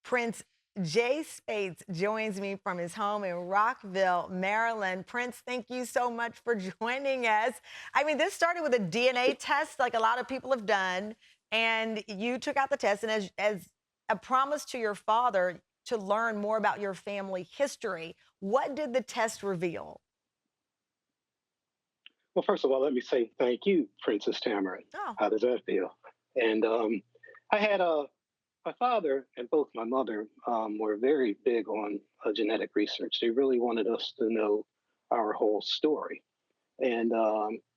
Prince Jay Spates joins me from his home in Rockville, Maryland. Prince, thank you so much for joining us. I mean, this started with a DNA test, like a lot of people have done, and you took out the test, and as a promise to your father to learn more about your family history, what did the test reveal? Well, first of all, let me say thank you, Princess Tamara. Oh, How does that feel? And I had my father and both my mother were very big on genetic research. They really wanted us to know our whole story. And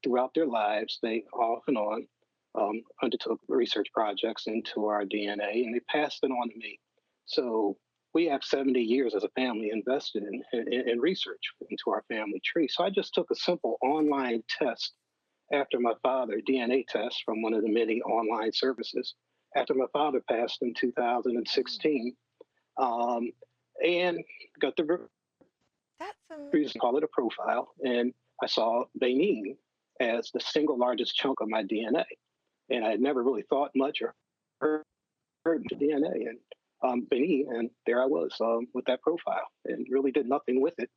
throughout their lives, they off and on undertook research projects into our DNA, and they passed it on to me. So we have 70 years as a family invested in research into our family tree. So I just took a simple online test after my father, DNA test from one of the many online services, after my father passed in mm, 2016, um, and got the that's reason call it a profile. And I saw Benin as the single largest chunk of my DNA. And I had never really thought much or heard DNA and Benin. And there I was with that profile and really did nothing with it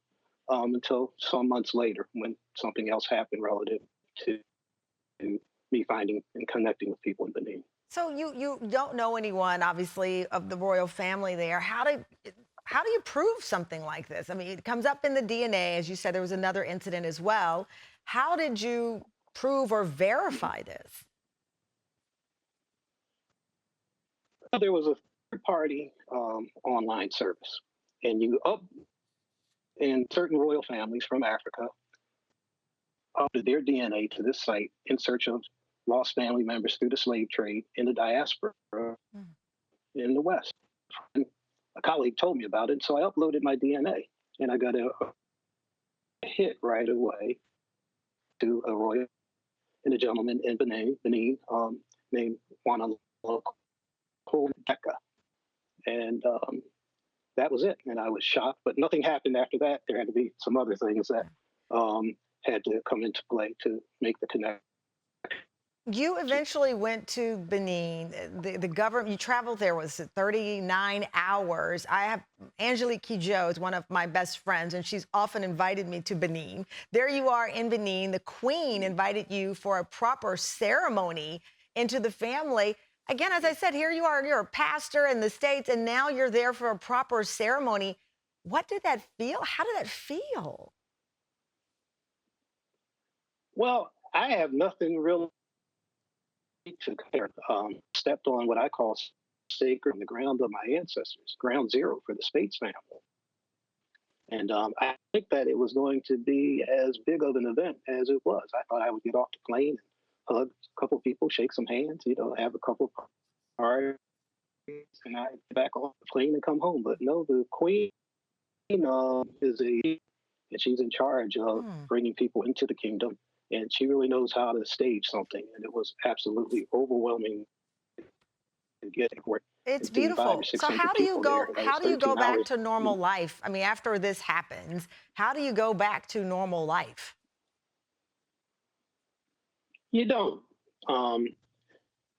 until some months later when something else happened relative to me finding and connecting with people in Benin. so you don't know anyone, obviously, of the royal family there. How do you prove something like this? I mean, it comes up in the DNA, as you said. There was another incident as well. How did you prove or verify this? There was a third party online service, and you up in certain royal families from Africa uploaded their DNA to this site in search of lost family members through the slave trade in the diaspora Mm. in the West. And a colleague told me about it, so I uploaded my DNA, and I got a hit right away to a royal and a gentleman in Benin named Juana Deca. And that was it. And I was shocked, but nothing happened after that. There had to be some other things that um, had to come into play to make the connection. You eventually went to Benin. The government, you traveled there, was it 39 hours. I have Angelique Kidjo is one of my best friends, and she's often invited me to Benin. There you are in Benin. The Queen invited you for a proper ceremony into the family. Again, as I said, here you are, you're a pastor in the States, and now you're there for a proper ceremony. What did that feel? How did that feel? Well, I have nothing really to compare. Stepped on what I call sacred, the ground of my ancestors, ground zero for the Spates family. And I think that it was going to be as big of an event as it was. I thought I would get off the plane and hug a couple of people, shake some hands, have a couple of parties, and I get back on the plane and come home. But no, the queen is and she's in charge of Hmm. bringing people into the kingdom, and she really knows how to stage something. And it was absolutely overwhelming to get for 15, It's 5 or beautiful. So 600 people there. That was how do you go 13 back hours. to normal life? I mean, after this happens, how do you go back to normal life? You don't. Um,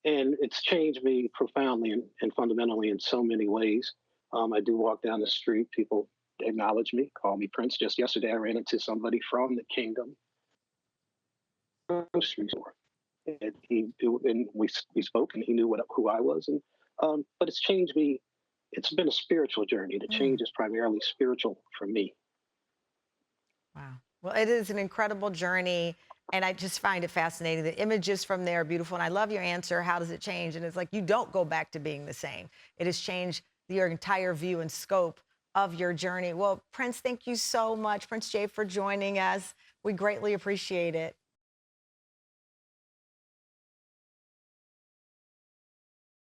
and it's changed me profoundly and fundamentally in so many ways. I do walk down the street, people acknowledge me, call me Prince. Just yesterday, I ran into somebody from the kingdom grocery store, and we spoke, and he knew who I was, and but it's changed me. It's been a spiritual journey. The Mm, change is primarily spiritual for me. wow. Well, it is an incredible journey. And I just find it fascinating. The images from there are beautiful. And I love your answer. How does it change? And it's like you don't go back to being the same. It has changed your entire view and scope of your journey. Well, Prince, thank you so much, Prince Jay, for joining us. We greatly appreciate it.